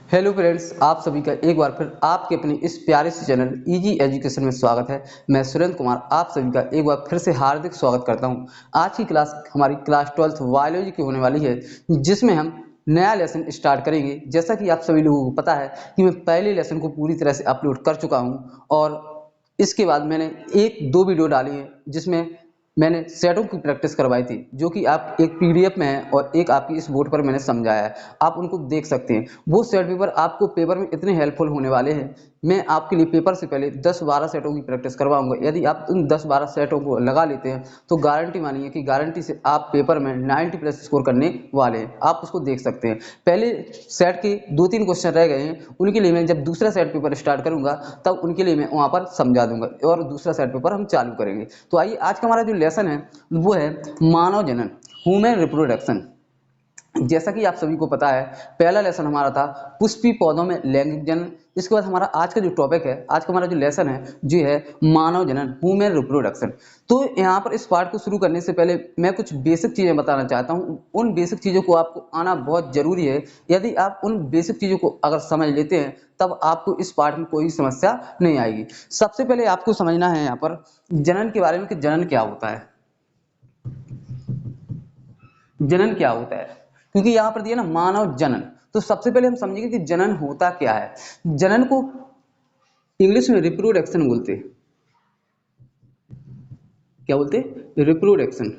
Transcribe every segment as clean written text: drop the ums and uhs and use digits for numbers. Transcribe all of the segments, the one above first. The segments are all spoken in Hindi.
हेलो फ्रेंड्स, आप सभी का एक बार फिर आपके अपने इस प्यारे से चैनल इजी एजुकेशन में स्वागत है। मैं सुरेंद्र कुमार आप सभी का एक बार फिर से हार्दिक स्वागत करता हूं। आज की क्लास हमारी क्लास 12th बायोलॉजी की होने वाली है, जिसमें हम नया लेसन स्टार्ट करेंगे। जैसा कि आप सभी लोगों को पता है कि मैं पहले लेसन को पूरी तरह से अपलोड कर चुका हूँ और इसके बाद मैंने एक दो वीडियो डाली है जिसमें मैंने सेटों की प्रैक्टिस करवाई थी, जो कि आप एक पीडीएफ में है और एक आपकी इस बोर्ड पर मैंने समझाया है। आप उनको देख सकते हैं। वो सेट पेपर आपको पेपर में इतने हेल्पफुल होने वाले हैं। मैं आपके लिए पेपर से पहले 10-12 सेटों की प्रैक्टिस करवाऊंगा। यदि आप उन 10-12 सेटों को लगा लेते हैं तो गारंटी मानिए कि गारंटी से आप पेपर में 90 प्लस स्कोर करने वाले हैं। आप उसको देख सकते हैं। पहले सेट के 2-3 क्वेश्चन रह गए हैं, उनके लिए मैं जब दूसरा सेट पेपर स्टार्ट करूंगा तब उनके लिए मैं वहां पर समझा दूंगा और दूसरा सेट पेपर हम चालू करेंगे। तो आइए, आज का हमारा जो लेसन है वो है मानव जनन, ह्यूमन रिप्रोडक्शन। जैसा कि आप सभी को पता है, पहला लेसन हमारा था पुष्पी पौधों में लैंगिक जनन। इसके बाद हमारा आज का जो टॉपिक है, आज का हमारा जो लेसन है जो है मानव जनन, ह्यूमन रिप्रोडक्शन। तो यहाँ पर इस पार्ट को शुरू करने से पहले मैं कुछ बेसिक चीजें बताना चाहता हूँ। उन बेसिक चीजों को आपको आना बहुत जरूरी है। यदि आप उन बेसिक चीजों को अगर समझ लेते हैं तब आपको इस पार्ट में कोई समस्या नहीं आएगी। सबसे पहले आपको समझना है यहाँ पर जनन के बारे में कि जनन क्या होता है। जनन क्या होता है, क्योंकि यहां पर दिया ना मानव जनन, तो सबसे पहले हम समझेंगे कि जनन होता क्या है। जनन को इंग्लिश में रिप्रोडक्शन बोलते हैं। क्या बोलते हैं? रिप्रोडक्शन।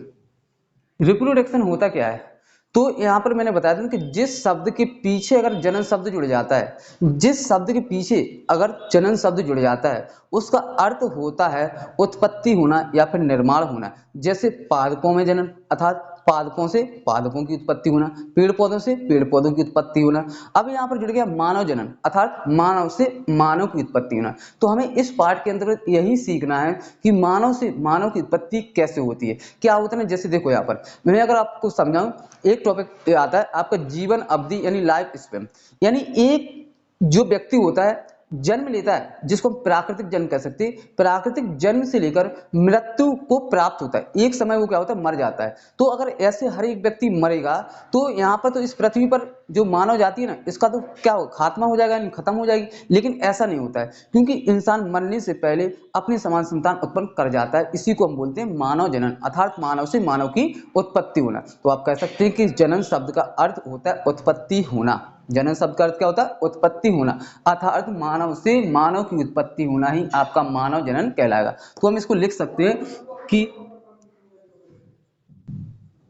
रिप्रोडक्शन होता क्या है? तो यहां पर मैंने बताया था कि जिस शब्द के पीछे अगर जनन शब्द जुड़ जाता है, जिस शब्द के पीछे अगर जनन शब्द जुड़ जाता है, उसका अर्थ होता है उत्पत्ति होना या फिर निर्माण होना। जैसे पादपों में जनन अर्थात पादपों से पादपों की उत्पत्ति होना, पेड़ पौधों से पेड़ पौधों की उत्पत्ति होना। अब यहाँ पर जुड़ गया मानव जनन अर्थात मानव से मानव की उत्पत्ति होना। तो हमें इस पाठ के अंतर्गत यही सीखना है कि मानव से मानव की उत्पत्ति कैसे होती है, क्या होता है ना। जैसे देखो यहाँ पर मैं अगर आपको समझाऊं, एक टॉपिक आता है आपका जीवन अवधि यानी लाइफ स्पैन। यानी एक जो व्यक्ति होता है जन्म लेता है, जिसको हम प्राकृतिक जन्म कह सकते हैं। प्राकृतिक जन्म से लेकर मृत्यु को प्राप्त होता है, एक समय वो क्या होता है, मर जाता है। तो अगर ऐसे हर एक व्यक्ति मरेगा तो यहाँ पर तो इस पृथ्वी पर जो मानव जाति है ना, इसका तो क्या हो, खात्मा हो जाएगा, यानी खत्म हो जाएगी। लेकिन ऐसा नहीं होता है, क्योंकि इंसान मरने से पहले अपनी समान संतान उत्पन्न कर जाता है। इसी को हम बोलते हैं मानव जनन अर्थात मानव से मानव की उत्पत्ति होना। तो आप कह सकते हैं कि जनन शब्द का अर्थ होता है उत्पत्ति होना। जनन शब्द का अर्थ क्या होता है? उत्पत्ति होना, अर्थात मानव से मानव की उत्पत्ति होना ही आपका मानव जनन कहलाएगा। तो हम इसको लिख सकते हैं कि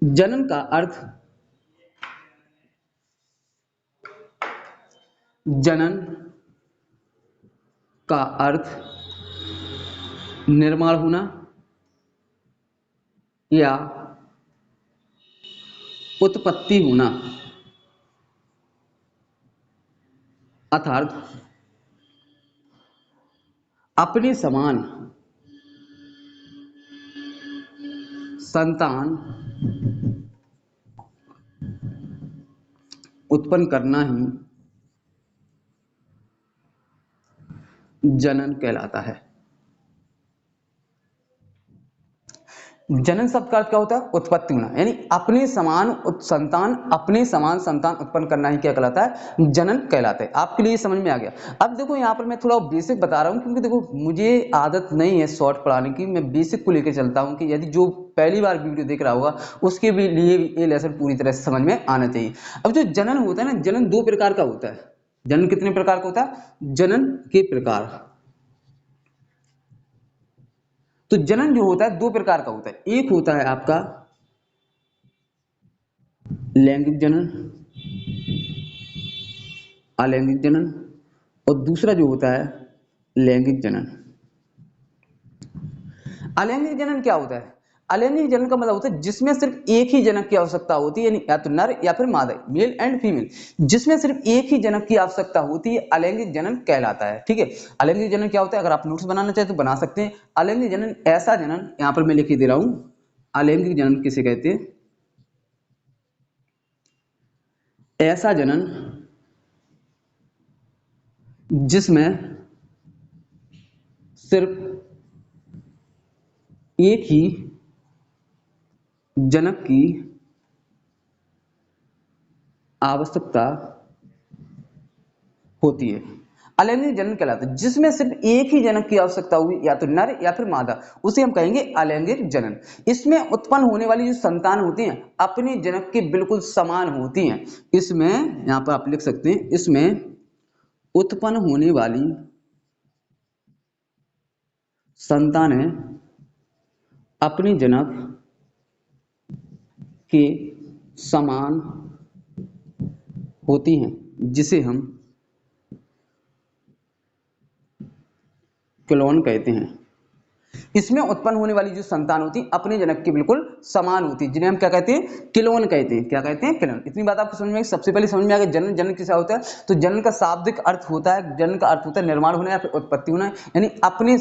जनन का अर्थ, जनन का अर्थ निर्माण होना या उत्पत्ति होना, अर्थात अपने समान संतान उत्पन्न करना ही जनन कहलाता है। जनन शब्द का अर्थ क्या होता है? उत्पत्ति होना, यानी अपने समान संतान, अपने समान संतान उत्पन्न करना ही क्या कहलाता है? जनन कहलाता है। आपके लिए समझ में आ गया। अब देखो यहाँ पर मैं थोड़ा बेसिक बता रहा हूँ, क्योंकि देखो मुझे आदत नहीं है शॉर्ट पढ़ाने की। मैं बेसिक को लेकर चलता हूँ कि यदि जो पहली बार वीडियो देख रहा होगा उसके भी लिए ये लेसन पूरी तरह से समझ में आना चाहिए। अब जो जनन होता है ना, जनन दो प्रकार का होता है। जनन कितने प्रकार का होता है? जनन के प्रकार। तो जनन जो होता है दो प्रकार का होता है। एक होता है आपका लैंगिक जनन, अलैंगिक जनन, और दूसरा जो होता है लैंगिक जनन। अलैंगिक जनन क्या होता है? अलैंगिक जनन का मतलब होता है जिसमें सिर्फ एक ही जनक की आवश्यकता होती है, यानी या तो नर या फिर मादा, मेल एंड फीमेल, जिसमें सिर्फ एक ही जनक की आवश्यकता होती है, अलैंगिक जनन कहलाता है। ठीक है। अलैंगिक जनन क्या होता है? अगर आप नोट्स बनाना चाहे तो बना सकते हैं। अलैंगिक जनन ऐसा जनन, यहां पर मैं लिख दे रहा हूं, अलैंगिक जनन किसे कहते हैं? ऐसा जनन जिसमें सिर्फ एक ही जनक की आवश्यकता होती है, अलैंगिक जनन कहलाता है। जिसमें सिर्फ एक ही जनक की आवश्यकता होगी, या तो नर या फिर मादा, उसे हम कहेंगे अलैंगिक जनन। इसमें उत्पन्न होने वाली जो संतान होती हैं अपने जनक के बिल्कुल समान होती हैं। इसमें यहां पर आप लिख सकते हैं, इसमें उत्पन्न होने वाली संतानें अपने जनक के समान होती हैं, जिसे हम क्लोन कहते हैं। इसमें उत्पन्न होने वाली जो संतान होती है अपने जनक के बिल्कुल समान होती है, जिन्हें हम क्या कहते हैं, क्लोन कहते हैं। क्या कहते हैं, क्लोन। इतनी बात आपको समझ में आई। सबसे पहले समझ में आ गया जनन। जनन किसा होता है, तो जनन का शाब्दिक अर्थ होता है, जनन का अर्थ होता है निर्माण होना या फिर उत्पत्ति होना, यानी अपने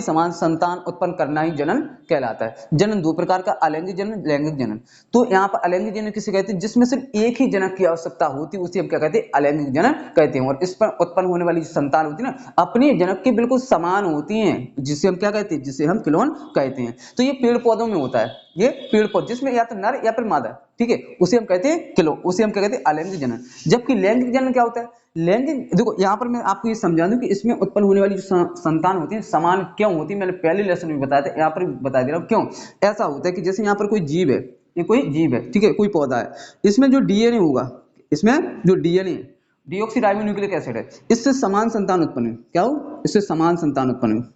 समान संतान उत्पन्न करना ही जनन कहलाता है। जनन दो प्रकार का, अलैंगिक जनन, लैंगिक जनन। तो यहाँ पर अलैंगिक जनन किसे कहते हैं, जिसमें सिर्फ एक ही जनक की आवश्यकता होती है, उसे हम क्या कहते हैं, अलैंगिक जनन कहते हैं। और इस पर उत्पन्न होने वाली संतान होती है ना, अपने जनक के बिल्कुल समान होती हैं, जिसे हम क्या कहते हैं, जिसे हम क्लोन कहते हैं। तो ये पेड़ पौधों में होता है, ये पेड़ पौधे जिसमें या तो नर या फिर मादा, ठीक है, उसे हम कहते हैं क्लोन, उसे हम क्या कहते हैं, अलैंगिक जनन। जबकि लैंगिक जनन क्या होता है, लैंगिक, देखो यहाँ पर मैं आपको ये समझा दूं कि इसमें उत्पन्न होने वाली जो संतान होती है समान क्यों होती है, मैंने पहले लेसन में बताया था, यहाँ पर बता दे रहा हूँ क्यों ऐसा होता है। कि जैसे यहाँ पर कोई जीव है, ये कोई जीव है, ठीक है, कोई पौधा है, इसमें जो डीएनए होगा, इसमें जो डीएनए डीऑक्सीराइबोन्यूक्लिक एसिड है, इससे समान संतान उत्पन्न हुई। क्या हो, इससे समान संतान उत्पन्न हुई।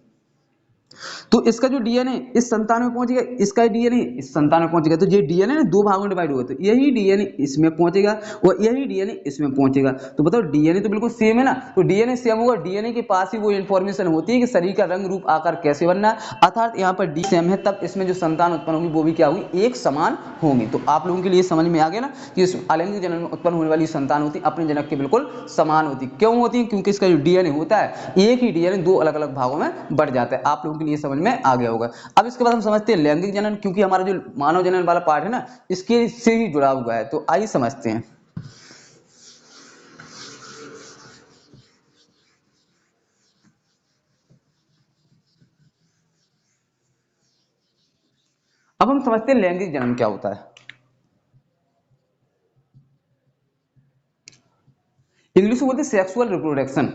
तो इसका जो डीएनए इस संतान में पहुंचेगा, इसका डीएनए इस संतान में पहुंचेगा, तो ये डीएनए ना दो भागों में डिवाइड होगा, तो यही डीएनए इसमें पहुंचेगा और यही डीएनए इसमें पहुंचेगा। तो बताओ डीएनए तो बिल्कुल सेम है ना, तो डीएनए सेम होगा, डीएनए के पास ही वो इंफॉर्मेशन होती है कि शरीर का रंग रूप आकार कैसे बनना है, अर्थात यहाँ पर डी सेम है, तब इसमें जो संतान उत्पन्न होगी वो भी क्या होगी, एक समान होंगी। तो आप लोगों के लिए समझ में आ गया ना कि इस अलैंगिक जनन में उत्पन्न होने वाली संतान होती अपने जनक के बिल्कुल समान होती। क्यों होती है, क्योंकि इसका जो डीएनए होता है एक ही डीएनए दो अलग अलग भागों में बढ़ जाता है। आप लोगों के लिए समझ में आ गया होगा। अब इसके बाद हम समझते हैं लैंगिक जनन, क्योंकि हमारा जो मानव जनन वाला पार्ट है ना इसके से ही जुड़ा हुआ है। तो आइए समझते हैं। अब हम समझते हैं लैंगिक जनन क्या होता है। इंग्लिश में बोलते हैं सेक्सुअल रिप्रोडक्शन।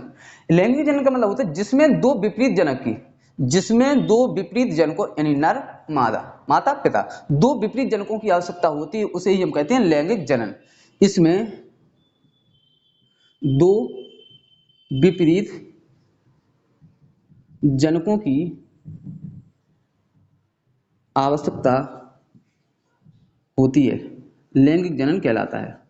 लैंगिक जनन का मतलब होता है जिसमें दो विपरीत जनक की, जिसमें दो विपरीत जनकों यानी नर मादा, माता पिता, दो विपरीत जनकों की आवश्यकता होती है, उसे ही हम कहते हैं लैंगिक जनन। इसमें दो विपरीत जनकों की आवश्यकता होती है, लैंगिक जनन कहलाता है।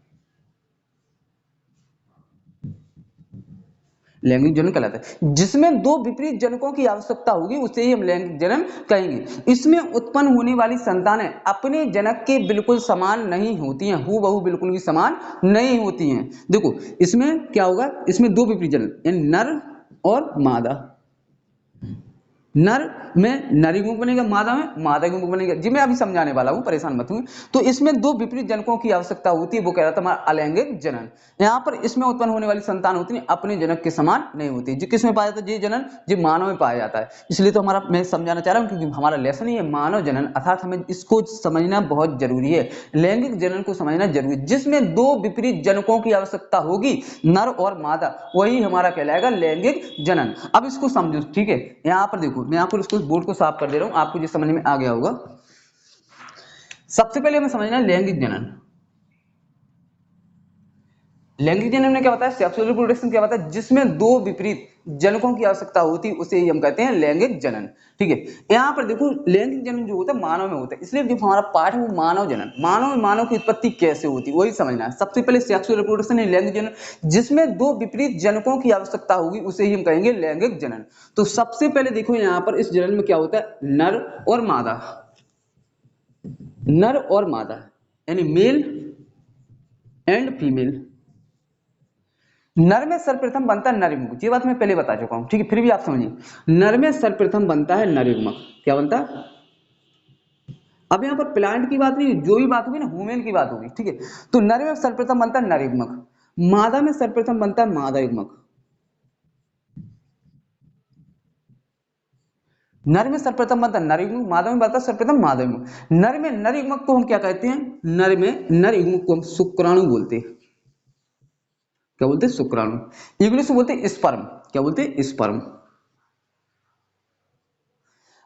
लैंगिक जनन कहलाता है जिसमें दो विपरीत जनकों की आवश्यकता होगी, उसे ही हम लैंगिक जनन कहेंगे। इसमें उत्पन्न होने वाली संतानें अपने जनक के बिल्कुल समान नहीं होती हैं, हूबहू बिल्कुल भी समान नहीं होती हैं। देखो इसमें क्या होगा, इसमें दो विपरीत जनक यानी नर और मादा, नर में नर युग्मक बनेगा, मादा में मादा युग्मक बनेगा। जी मैं अभी समझाने वाला हूं, परेशान मत हुए। तो इसमें दो विपरीत जनकों की आवश्यकता होती है, वो कहलाता है हमारा अलैंगिक जनन। यहाँ पर इसमें उत्पन्न होने वाली संतान होती है अपने जनक के समान नहीं होती। जो किस में पाया जाता है ये जनन, जो मानव में पाया जाता है। इसलिए तो हमारा मैं समझाना चाह रहा हूँ, क्योंकि हमारा लेसन ही है मानव जनन, अर्थात हमें इसको समझना बहुत जरूरी है। लैंगिक जनन को समझना जरूरी है, जिसमें दो विपरीत जनकों की आवश्यकता होगी, नर और मादा, वही हमारा कहलाएगा लैंगिक जनन। अब इसको समझो, ठीक है। यहाँ पर देखो मैं आपको इसको बोर्ड को साफ कर दे रहा हूं, आपको ये समझ में आ गया होगा। सबसे पहले हमें समझना है लैंगिक जनन। लैंगिक जनन में क्या होता है, सेक्सुअल रिप्रोडक्शन क्या होता है, जिसमें दो विपरीत जनकों की आवश्यकता होती है, उसे ही हम कहते हैं लैंगिक जनन। ठीक है, यहाँ पर देखो लैंगिक जनन जो होता है मानव में होता है, इसलिए जो हमारा पाठ है वो मानव जनन, मानव में मानव की उत्पत्ति कैसे होती है वही समझना है। सबसे पहले सेक्सुअल रिप्रोडक्शन है लैंगिक जनन, जिसमें दो विपरीत जनकों की आवश्यकता होगी, उसे ही हम कहेंगे लैंगिक जनन। तो सबसे पहले देखो यहाँ पर इस जनन में क्या होता है, नर और मादा, नर और मादा यानी मेल एंड फीमेल। नर में सर्वप्रथम बनता है नर युग्मक, ये बात मैं पहले बता चुका हूं, ठीक है, फिर भी आप समझिए। नर में सर्वप्रथम बनता है नर युग्मक। क्या बनता है, अब यहाँ पर प्लांट की बात नहीं, जो भी बात होगी ना ह्यूमन की बात होगी, ठीक है। तो नर में सर्वप्रथम बनता है नर युग्मक, मादा में सर्वप्रथम बनता है मादा युग्मक। नर में सर्वप्रथम बनता है नर युग्मक, मादा में बनता है सर्वप्रथम मादा युग्मक। नर में नर युग्मक को हम क्या कहते हैं, नर में नर युग्मक को हम शुक्राणु बोलते हैं। क्या बोलते हैं, शुक्राणु। इंग्लिश में बोलते हैं स्पर्म, क्या बोलते हैं, स्पर्म।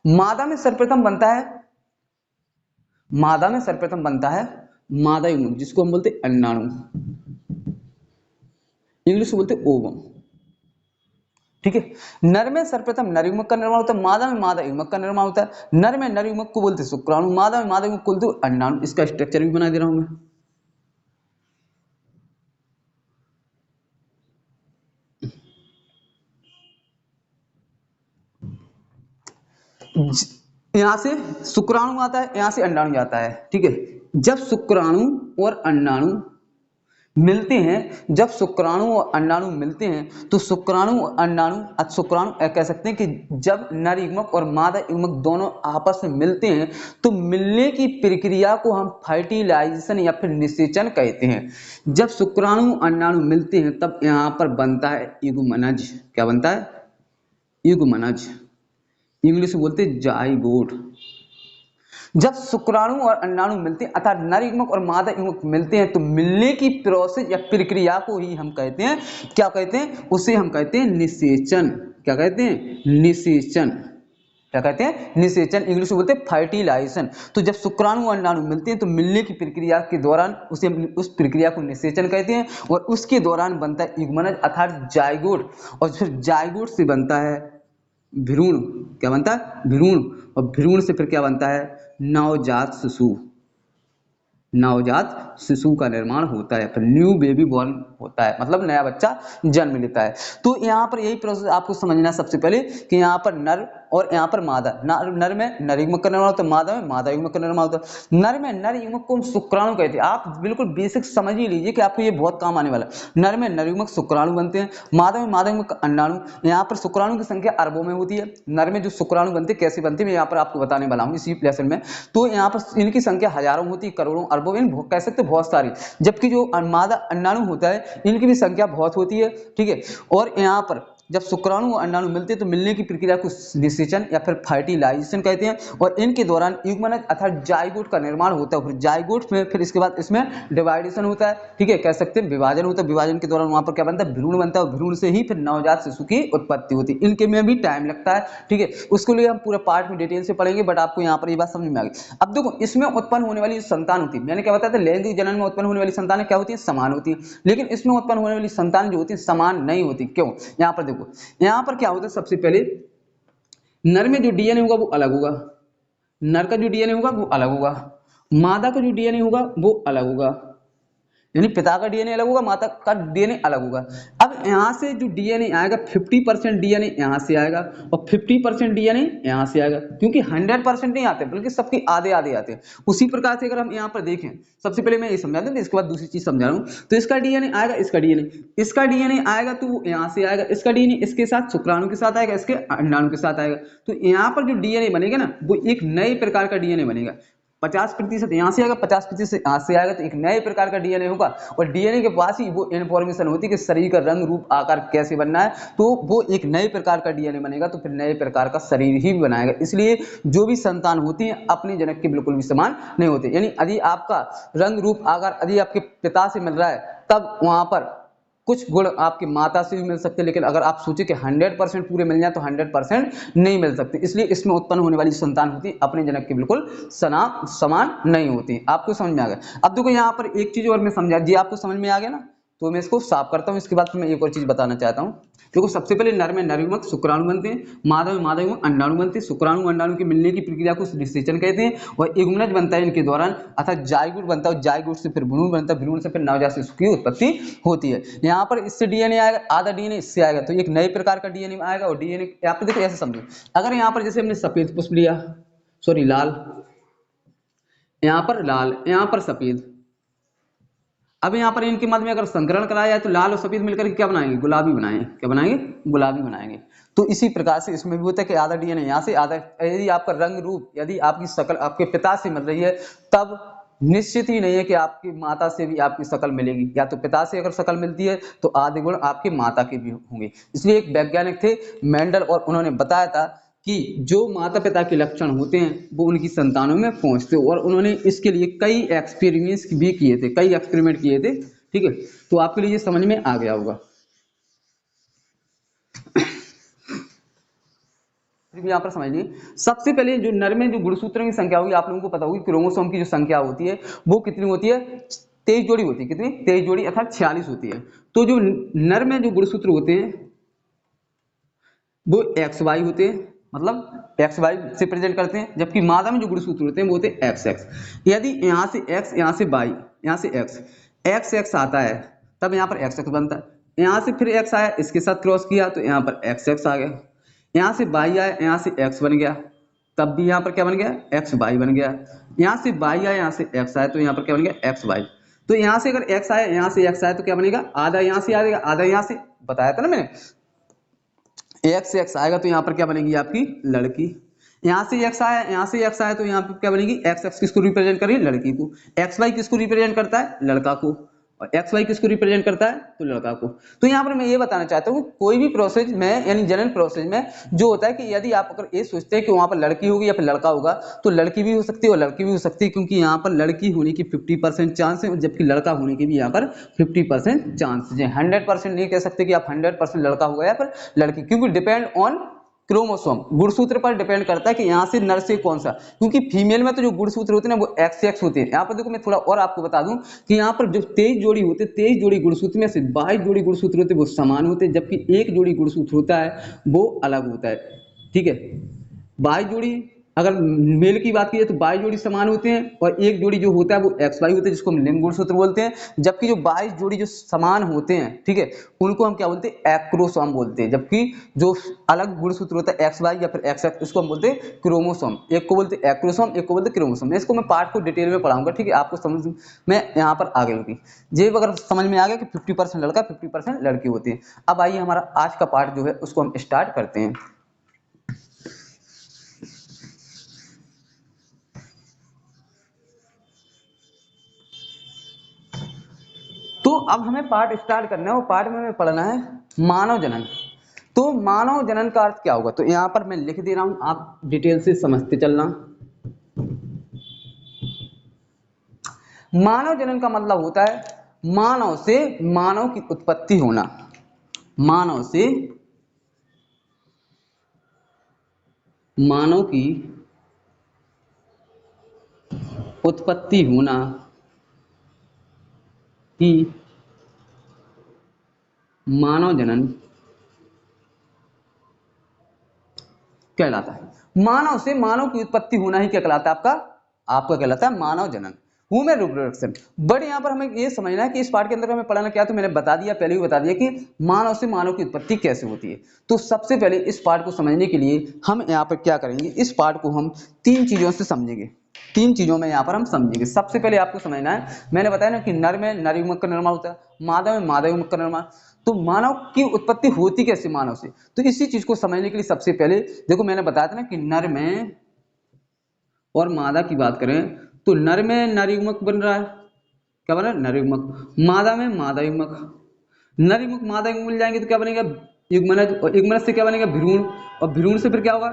मादा में सर्वप्रथम बनता है, मादा में सर्वप्रथम बनता है मादा युग्मक, जिसको हम बोलते हैं अंडाणु, इंग्लिश में बोलते हैं ओवम। ठीक है। नर में सर्वप्रथम नर युग्मक का निर्माण होता है, मादा में मादा युग्मक का निर्माण होता है। नर में नर युग्मक को बोलते हैं शुक्राणु, मादा में मादा युग्मक को बोलते हैं अंडाणु। इसका स्ट्रक्चर भी बना दे रहा हूं मैं। यहां से शुक्राणु आता है, यहां से अंडाणु जाता है। ठीक है। जब शुक्राणु और अंडाणु मिलते हैं, जब शुक्राणु और अंडाणु मिलते हैं तो शुक्राणु और अंडाणु, शुक्राणु कह सकते हैं कि जब नर युग्मक और मादा युग्मक दोनों आपस में मिलते हैं तो मिलने की प्रक्रिया को हम फर्टिलाइजेशन या फिर निषेचन कहते हैं। जब शुक्राणु अंडाणु मिलते हैं तब यहाँ पर बनता है युग्मनज। क्या बनता है, युग्मनज। इंग्लिश में बोलते हैं जाइगोट। जब शुक्राणु और अंडाणु मिलते हैं अर्थात नर युग्मक और मादा युग्मक मिलते हैं तो मिलने की प्रोसेस या प्रक्रिया को ही हम कहते हैं, क्या कहते हैं, उसे हम कहते हैं निषेचन। क्या कहते हैं, निषेचन। क्या कहते हैं, निषेचन। इंग्लिश में बोलते हैं फर्टिलाइजेशन। तो जब शुक्राणु और अंडाणु मिलते हैं तो मिलने की प्रक्रिया के दौरान उसे उस प्रक्रिया को निषेचन कहते हैं और उसके दौरान बनता है युग्मनज अर्थात जाइगोट। और फिर जाइगोट से बनता है भ्रूण। क्या बनता है, भ्रूण। और भ्रूण से फिर क्या बनता है, नवजात शिशु। नवजात शिशु का निर्माण होता है, फिर न्यू बेबी बॉर्न होता है, मतलब नया बच्चा जन्म लेता है। तो यहाँ पर यही प्रोसेस आपको समझना सबसे पहले कि यहाँ पर नर और यहाँ पर मादा। नर में नर युग्मक का निर्माण होता है, मादा में मादा युग्मक का निर्माण होता है। नर में नर युग्मक को हम शुक्राणु कहते हैं। आप बिल्कुल बेसिक समझ ही लीजिए कि आपको ये बहुत काम आने वाला है। नर में नर युग्मक शुक्राणु बनते हैं, मादा में मादा युग्मक अंडाणु। यहाँ पर शुक्राणु की संख्या अरबों में होती है। नर में जो शुक्राणु बनते हैं कैसे बनते हैं मैं यहाँ पर आपको बताने वाला हूँ इसी लेसन में। तो यहाँ पर इनकी संख्या हजारों होती है, करोड़ों, अरबों में, कह सकते बहुत सारी। जबकि जो मादा अंडाणु होता है इनकी भी संख्या बहुत होती है। ठीक है। और यहाँ पर जब शुक्राणु और अंडाणु मिलते हैं तो मिलने की प्रक्रिया को निषेचन या फिर फर्टिलाइजेशन कहते हैं और इनके दौरान युग्मनज अर्थात जाइगोट का निर्माण होता है। फिर जाइगोट में फिर इसके बाद इसमें डिवाइडेशन होता है। ठीक है, कह सकते हैं विभाजन होता है। विभाजन के दौरान वहां पर क्या बनता है, भ्रूण बनता है और भ्रूण से ही फिर नवजात शिशु की उत्पत्ति होती है। इनके में भी टाइम लगता है। ठीक है, उसके लिए हम पूरे पार्ट में डिटेल से पढ़ेंगे, बट आपको यहाँ पर ये बात समझ में आ गई। अब देखो, इसमें उत्पन्न होने वाली संतान होती है, मैंने क्या बताया था, लैंगिक जनन में उत्पन्न होने वाली संतान क्या होती है, समान होती है। लेकिन इसमें उत्पन्न होने वाली संतान जो होती है समान नहीं होती। क्यों, यहाँ पर देखो, यहाँ पर क्या होता है, सबसे पहले नर में जो डीएनए होगा वो अलग होगा, नर का जो डीएनए होगा वो अलग होगा, मादा का जो डीएनए होगा वो अलग होगा, यानी पिता का डीएनए अलग होगा, माता का डीएनए अलग होगा। अब यहाँ से जो डीएनए आएगा 50% डीएनए यहाँ से आएगा और 50% डीएनए यहाँ से आएगा, क्योंकि 100% नहीं आते बल्कि सबके आधे आधे आते हैं। उसी प्रकार से अगर हम यहाँ पर देखें, सबसे पहले मैं ये समझा दूं, इसके बाद दूसरी चीज समझा रहा हूँ। तो इसका डीएनए आएगा, इसका डीएनए आएगा तो वो यहाँ से आएगा, इसका डीएनए इसके साथ शुक्राणु के साथ आएगा, इसके अंडाणु के साथ आएगा। तो यहाँ पर जो डीएनए बनेगा ना वो एक नए प्रकार का डीएनए बनेगा। 50% यहाँ से आएगा, 50% यहाँ से आएगा, तो एक नए प्रकार का डीएनए होगा। और डीएनए के पास ही वो इन्फॉर्मेशन होती है कि शरीर का रंग रूप आकार कैसे बनना है, तो वो एक नए प्रकार का डीएनए बनेगा, तो फिर नए प्रकार का शरीर ही बनाएगा। इसलिए जो भी संतान होती है अपने जनक के बिल्कुल भी समान नहीं होते। यानी यदि आपका रंग रूप आकार यदि आपके पिता से मिल रहा है तब वहां पर कुछ गुण आपकी माता से भी मिल सकते हैं, लेकिन अगर आप सोचे कि 100% पूरे मिल जाए तो 100% नहीं मिल सकते। इसलिए इसमें उत्पन्न होने वाली संतान होती है अपने जनक के बिल्कुल समान नहीं होती। आपको समझ में आ गया। अब देखो यहाँ पर एक चीज और मैं समझा जी, आपको समझ में आ गया ना, तो मैं इसको साफ करता हूँ। इसके बाद मैं एक और चीज बताना चाहता हूँ। देखो, सबसे पहले नर में नर युग्मक शुक्राणु बनते हैं, मादा में मादा युग्मक अंडाणु बनते हैं। शुक्राणु अंडाणु के मिलने की प्रक्रिया को निषेचन कहते हैं और युग्मनज बनता है इनके दौरान, अर्थात जाइगोट बनता है, जाइगोट से फिर भ्रूण बनता है, भ्रूण से फिर नवजात शिशु की उत्पत्ति होती है। यहाँ पर इससे डीएनए आएगा, आधा डीएनए इससे आएगा, तो एक नए प्रकार का डीएनए आएगा। और डीएनए यहाँ पर देखो ऐसे समझो, अगर यहाँ पर जैसे हमने सफेद पुष्प लिया, सॉरी लाल, यहाँ पर लाल, यहाँ पर सफेद, अब यहाँ पर इनके मध्य में अगर संकरण कराया जाए तो लाल और सफेद मिलकर क्या बनाएंगे, गुलाबी बनाएंगे। क्या बनाएंगे, गुलाबी बनाएंगे। तो इसी प्रकार से इसमें भी होता है कि आधा डीएनए यहाँ से, आधा, यदि आपका रंग रूप, यदि आपकी शक्ल आपके पिता से मिल रही है तब निश्चित ही नहीं है कि आपकी माता से भी आपकी शक्ल मिलेगी। या तो पिता से अगर शक्ल मिलती है तो आधे गुण आपके माता के भी होंगे। इसलिए एक वैज्ञानिक थे मेंडल, और उन्होंने बताया था कि जो माता पिता के लक्षण होते हैं वो उनकी संतानों में पहुंचते हैं। और उन्होंने इसके लिए कई एक्सपेरिमेंट भी किए थे, ठीक है, तो आपके लिए ये समझ में आ गया होगा। यहाँ पर समझिए, सबसे पहले जो नर में जो गुणसूत्रों की संख्या होगी, आप लोगों को पता होगी क्रोमोसोम की जो संख्या होती है वो कितनी होती है, 23 जोड़ी होती है। कितनी? 23 जोड़ी अर्थात 46 होती है। तो जो नर में जो गुणसूत्र होते हैं वो एक्स वाई होते हैं, मतलब एक्स वाई से प्रेजेंट करते हैं, जबकि मादा में जो गुणसूत्र होते हैं वो होते हैं एक्स एक्स। यदि यहाँ से एक्स, यहाँ से वाई, यहाँ से एक्स, एक्स एक्स आता है तब यहाँ पर एक्स एक्स बनता है। यहाँ से फिर एक्स आया, इसके साथ क्रॉस किया तो यहाँ पर एक्स एक्स आ गया। यहाँ से वाई आया, यहाँ से एक्स बन गया, तब भी यहाँ पर क्या बन गया, एक्स वाई बन गया। यहाँ से वाई आया, यहाँ से एक्स आया तो यहाँ पर क्या बन गया, एक्स वाई। तो यहाँ से अगर एक्स आया, यहाँ से एक्स आया तो क्या बनेगा, आधा यहाँ से आ जाएगा, आधा यहाँ से, बताया था ना मैंने, एक्स एक्स आएगा तो यहाँ पर क्या बनेगी आपकी लड़की। यहाँ से एक्स आया, यहाँ से एक्स आया तो यहाँ पर क्या बनेगी, एक्स एक्स किसको रिप्रेजेंट कर रही है, लड़की को। एक्स वाई किसको रिप्रेजेंट करता है, लड़का को। और एक्स वाई किसको रिप्रेजेंट करता है, तो लड़का को। तो यहाँ पर मैं ये बताना चाहता हूँ कि कोई भी प्रोसेस में, यानी जनन प्रोसेस में जो होता है कि यदि आप अगर ये सोचते हैं कि वहां पर लड़की होगी या फिर लड़का होगा, तो लड़की भी हो सकती है और लड़की भी हो सकती है, क्योंकि यहाँ पर लड़की होने की 50% चांस है, जबकि लड़का होने की भी यहाँ पर 50% चांस है। 100% नहीं कह सकते कि आप 100% लड़का होगा या फिर लड़की, क्योंकि डिपेंड ऑन क्रोमोसोम, गुणसूत्र पर डिपेंड करता है कि यहाँ से नर से कौन सा, क्योंकि फीमेल में तो जो गुणसूत्र होते हैं ना वो एक्स एक्स होते हैं। यहाँ पर देखो मैं थोड़ा और आपको बता दूं कि यहाँ पर जो 23 जोड़ी होते हैं, 23 जोड़ी गुणसूत्र में से 22 जोड़ी गुणसूत्र होते हैं वो समान होते हैं, जबकि एक जोड़ी गुणसूत्र होता है वो अलग होता है। ठीक है, 22 जोड़ी अगर मेल की बात की तो 22 जोड़ी समान होते हैं और एक जोड़ी जो होता है वो एक्स वाई होता है, जिसको हम लिंग गुणसूत्र बोलते हैं। जबकि जो 22 जोड़ी जो समान होते हैं, ठीक है, उनको हम क्या बोलते हैं, एक्रोसोम बोलते हैं। जबकि जो अलग गुणसूत्र होता है एक्स वाई या फिर एक्स एक्स, उसको हम बोलते हैं क्रोमोसोम। एक को बोलते हैं एक्रोसोम, एक को बोलते हैं क्रोमोसोम। इसको मैं पार्ट को डिटेल में पढ़ाऊंगा, ठीक है, आपको समझ में यहाँ पर आ गई होगी। ये अगर समझ में आ गया कि 50% लड़का 50% लड़की होती है। अब आइए हमारा आज का पार्ट जो है उसको हम स्टार्ट करते हैं। तो अब हमें पार्ट स्टार्ट करना है, वो पार्ट में हमें पढ़ना है मानव जनन। तो मानव जनन का अर्थ क्या होगा, तो यहां पर मैं लिख दे रहा हूं, आप डिटेल से समझते चलना। मानव जनन का मतलब होता है मानव से मानव की उत्पत्ति होना, मानव से मानव की उत्पत्ति होना ही मानव जनन कहलाता है। मानव से मानव की उत्पत्ति होना ही क्या कहलाता है, आपका आपका कहलाता है मानव जनन, ह्यूमन रिप्रोडक्शन। बट यहाँ पर हमें ये समझना है कि इस पार्ट के अंदर हमें पढ़ना क्या, तो मैंने बता दिया, पहले भी बता दिया कि मानव से मानव की उत्पत्ति कैसे होती है। तो सबसे पहले इस पार्ट को समझने के लिए हम यहाँ पर क्या करेंगे, इस पार्ट को हम 3 चीजों से समझेंगे। 3 चीजों में यहाँ पर हम समझेंगे। सबसे पहले आपको समझना है, मैंने बताया ना कि नर में नर युग्मक का निर्माण होता है, मादा में मादा युग्मक का निर्माण। तो मानव की उत्पत्ति होती कैसे मानव से, तो इसी चीज को समझने के लिए सबसे पहले देखो मैंने बताया था ना कि नर में और मादा की बात करें तो नर में नर युग्मक बन रहा है, क्या बन रहा है, नर युग्मक। मादा में मादा युग्मक। नर युग्मक मादा युग्मक मिल जाएंगे तो क्या बनेगा, युग्मनज, और युग्मनज से क्या बनेगा, भ्रूण, और भ्रूण से फिर क्या होगा,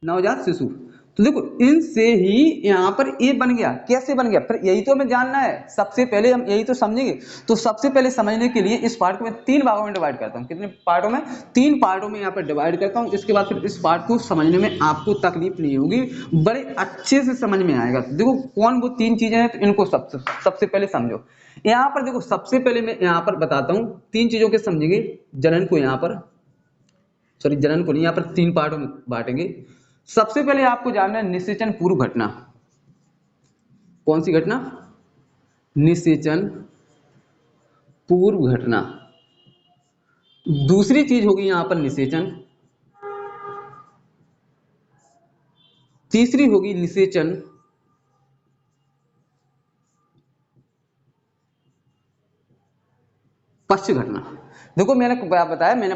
नवजात शिशु। तो देखो इनसे ही यहाँ पर ये बन गया, कैसे बन गया, फिर यही तो हमें जानना है। सबसे पहले हम यही तो समझेंगे। तो सबसे पहले समझने के लिए इस पार्ट को मैं 3 भागों में डिवाइड करता हूँ। कितने पार्टों में, 3 पार्टों में यहाँ पर डिवाइड करता हूँ। इसके बाद फिर इस पार्ट को समझने में आपको तकलीफ नहीं होगी, बड़े अच्छे से समझ में आएगा। देखो कौन वो 3 चीजें हैं, तो इनको सबसे पहले समझो। यहाँ पर देखो सबसे पहले मैं यहाँ पर बताता हूँ 3 चीजों के समझेंगे। जनन को यहाँ पर, सॉरी जनन को नहीं, यहाँ पर 3 पार्टों में बांटेंगे। सबसे पहले आपको जानना है निषेचन पूर्व घटना। कौन सी घटना, निषेचन पूर्व घटना। दूसरी चीज होगी यहां पर निषेचन, तीसरी होगी निषेचन पश्च घटना। देखो मैंने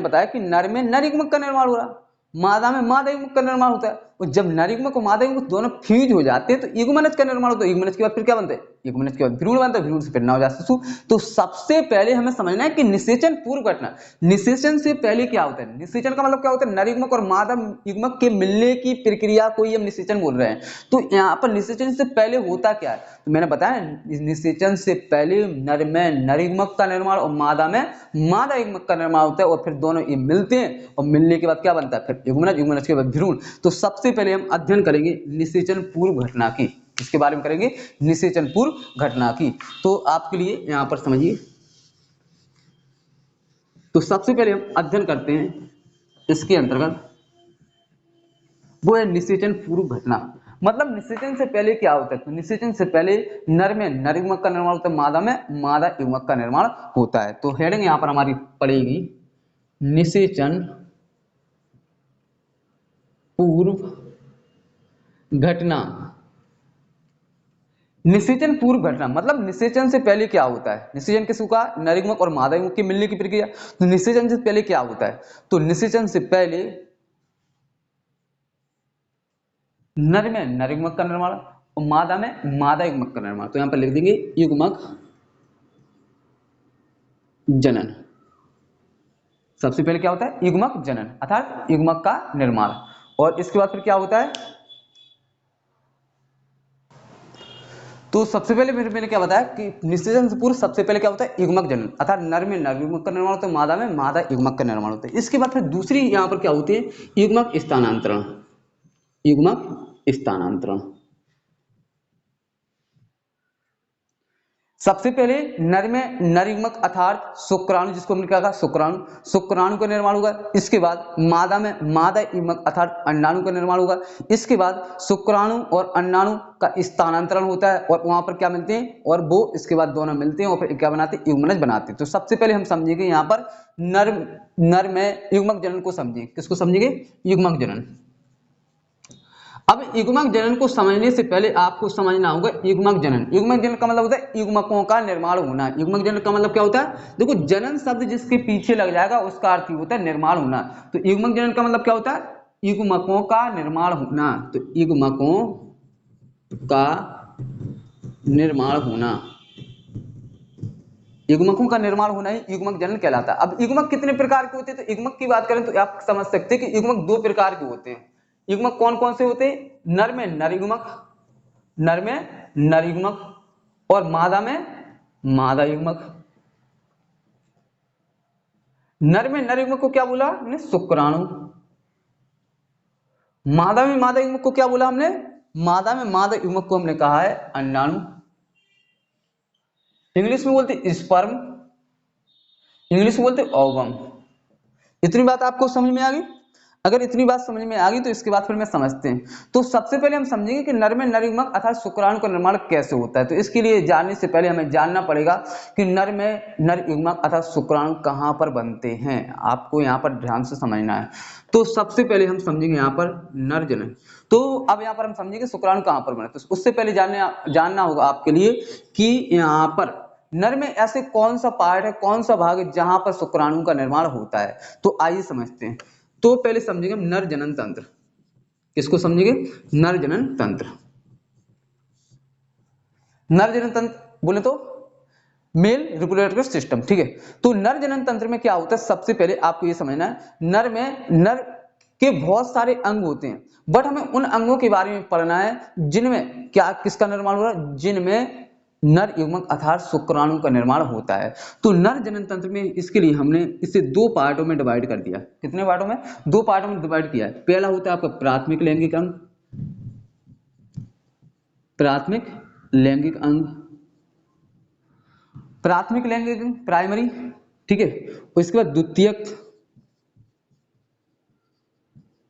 बताया कि नर में नर युग्मक का निर्माण हो रहा, मादा में मादा युग्मक का निर्माण होता है। और जब नरयुग्मक और मादा युग्मक दोनों फ्यूज हो जाते हैं तो युग्मनज का निर्माण होता है। युग्मनज के बाद फिर क्या बनता है, युग्मनज के बाद भ्रूण बनता है, भ्रूण से फिर नवजात शिशु। तो सबसे पहले हमें समझना है कि निषेचन पूर्व घटना, निषेचन से पहले क्या होता है। निषेचन का मतलब क्या होता है, नरयुग्मक और मादा युग्मक के मिलने की प्रक्रिया को ही हम निषेचन बोल रहे हैं। तो यहाँ पर निषेचन से पहले होता क्या है, तो मैंने बताया निषेचन से पहले नर में नरयुग्मक का निर्माण और मादा में मादा युग्मक का निर्माण होता है, और फिर दोनों ये मिलते हैं और मिलने के बाद क्या बनता है, फिर युग्मनज, युग्मनज के बाद भ्रूण। तो सबसे पहले हम अध्ययन करेंगे निषेचन पूर्व घटना की, इसके बारे में करेंगे निषेचन पूर्व घटना की। तो आपके लिए यहां पर समझिए, तो सबसे पहले हम अध्ययन करते हैं इसके अंतर्गत, वो है निषेचन पूर्व घटना। मतलब निषेचन से पहले क्या होता है, तो निषेचन से पहले नर में नरयुग्मक का निर्माण होता है, मादा में मादा युग्मक का निर्माण होता है। तो हेडिंग यहां पर हमारी पड़ेगी निषेचन पूर्व घटना। निषेचन पूर्व घटना मतलब निषेचन से पहले क्या होता है, निषेचन किसको कहा, नरयुग्मक और मादा युग्मक के मिलने की प्रक्रिया। तो निषेचन से पहले क्या होता है, तो निषेचन से पहले नर में नरयुग्मक का निर्माण और मादा में मादा युग्मक का निर्माण। तो यहां पर लिख देंगे युग्मक जनन। सबसे पहले क्या होता है, युग्मक जनन अर्थात युग्मक का निर्माण। और इसके बाद फिर क्या होता है, तो सबसे पहले मैंने क्या बताया कि निषेचन से पूर्व सबसे पहले क्या होता है, युग्मक जनन अर्थात नर में नर युग्मक का निर्माण होता है, मादा में मादा युग्मक का निर्माण होता है। इसके बाद फिर दूसरी यहां पर क्या होती है, युग्मक स्थानांतरण। युग्मक स्थानांतरण सबसे पहले नर में नर युग्मक अर्थात शुक्राणु, जिसको हमने क्या कहा शुक्राणु, शुक्राणु का निर्माण होगा। इसके बाद मादा में मादा युग्मक अर्थात अंडाणु का निर्माण होगा। इसके बाद शुक्राणु और अंडाणु का स्थानांतरण होता है और वहां पर क्या मिलते हैं, और वो इसके बाद दोनों मिलते हैं और फिर क्या बनाते हैं, युग्मनज बनाते हैं। तो सबसे पहले हम समझेंगे यहाँ पर नर में युग्मक जनन को समझेंगे। किसको समझेंगे, युग्मक जनन। अब युग्मक जनन को समझने से पहले आपको समझना होगा युग्मक जनन। युग्मक जनन का मतलब होता है युग्मकों का निर्माण होना। युग्मक जनन का मतलब क्या होता है, देखो जनन शब्द जिसके पीछे लग जाएगा उसका अर्थ ही होता है निर्माण होना। तो युग्मक जनन का मतलब क्या होता है, युग्मकों का निर्माण होना। तो युग्मकों का निर्माण होना, युग्मकों का निर्माण होना ही युग्मक जनन कहलाता है। अब युग्मक कितने प्रकार के होते हैं, तो युग्मक की बात करें तो आप समझ सकते हैं कि युग्मक दो प्रकार के होते हैं। युग्मक कौन कौन से होते हैं, नर में नर युग्मक, नर में नर युग्मक, और मादा में मादा युग्मक। नर में नर युग्मक को क्या बोला हमने, शुक्राणु। मादा में मादा युग्मक को क्या बोला हमने, मादा में मादा युग्मक को हमने कहा है अंडाणु। इंग्लिश में बोलते स्पर्म, इंग्लिश में बोलते ओवम। इतनी बात आपको समझ में आ गई। अगर इतनी बात समझ में आ गई तो इसके बाद फिर मैं समझते हैं। तो सबसे पहले हम समझेंगे कि नर में नर युग्मक अर्थात शुक्राणु का निर्माण कैसे होता है। तो इसके लिए जानने से पहले हमें जानना पड़ेगा कि नर में नर युग्मक अर्थात शुक्राणु कहां पर बनते हैं। आपको यहाँ पर ध्यान से समझना है। तो सबसे पहले हम समझेंगे यहाँ पर नर जनन। तो अब यहाँ पर हम समझेंगे शुक्राणु कहां पर बने। तो उससे पहले जानना होगा आपके लिए कि यहाँ पर नर में ऐसे कौन सा पार्ट है, कौन सा भाग है जहां पर शुक्राणु का निर्माण होता है। तो आइए समझते हैं। तो पहले समझेंगे नर जनन तंत्र। किसको समझेंगे, नर जनन तंत्र। नर जनन तंत्र बोले तो मेल रिप्रोडक्टिव सिस्टम, ठीक है। तो नर जनन तंत्र में क्या होता है, सबसे पहले आपको ये समझना है, नर में नर के बहुत सारे अंग होते हैं, बट हमें उन अंगों के बारे में पढ़ना है जिनमें क्या किसका निर्माण हो रहा है, जिनमें नर युग्मक अर्थात शुक्राणु का निर्माण होता है। तो नर जनन तंत्र में इसके लिए हमने इसे दो पार्टों में डिवाइड कर दिया। कितने पार्टों में, दो पार्टों में डिवाइड किया है। पहला होता है आपका प्राथमिक लैंगिक अंग, प्राथमिक लैंगिक अंग, प्राथमिक लैंगिक अंग प्राइमरी, ठीक है। और इसके बाद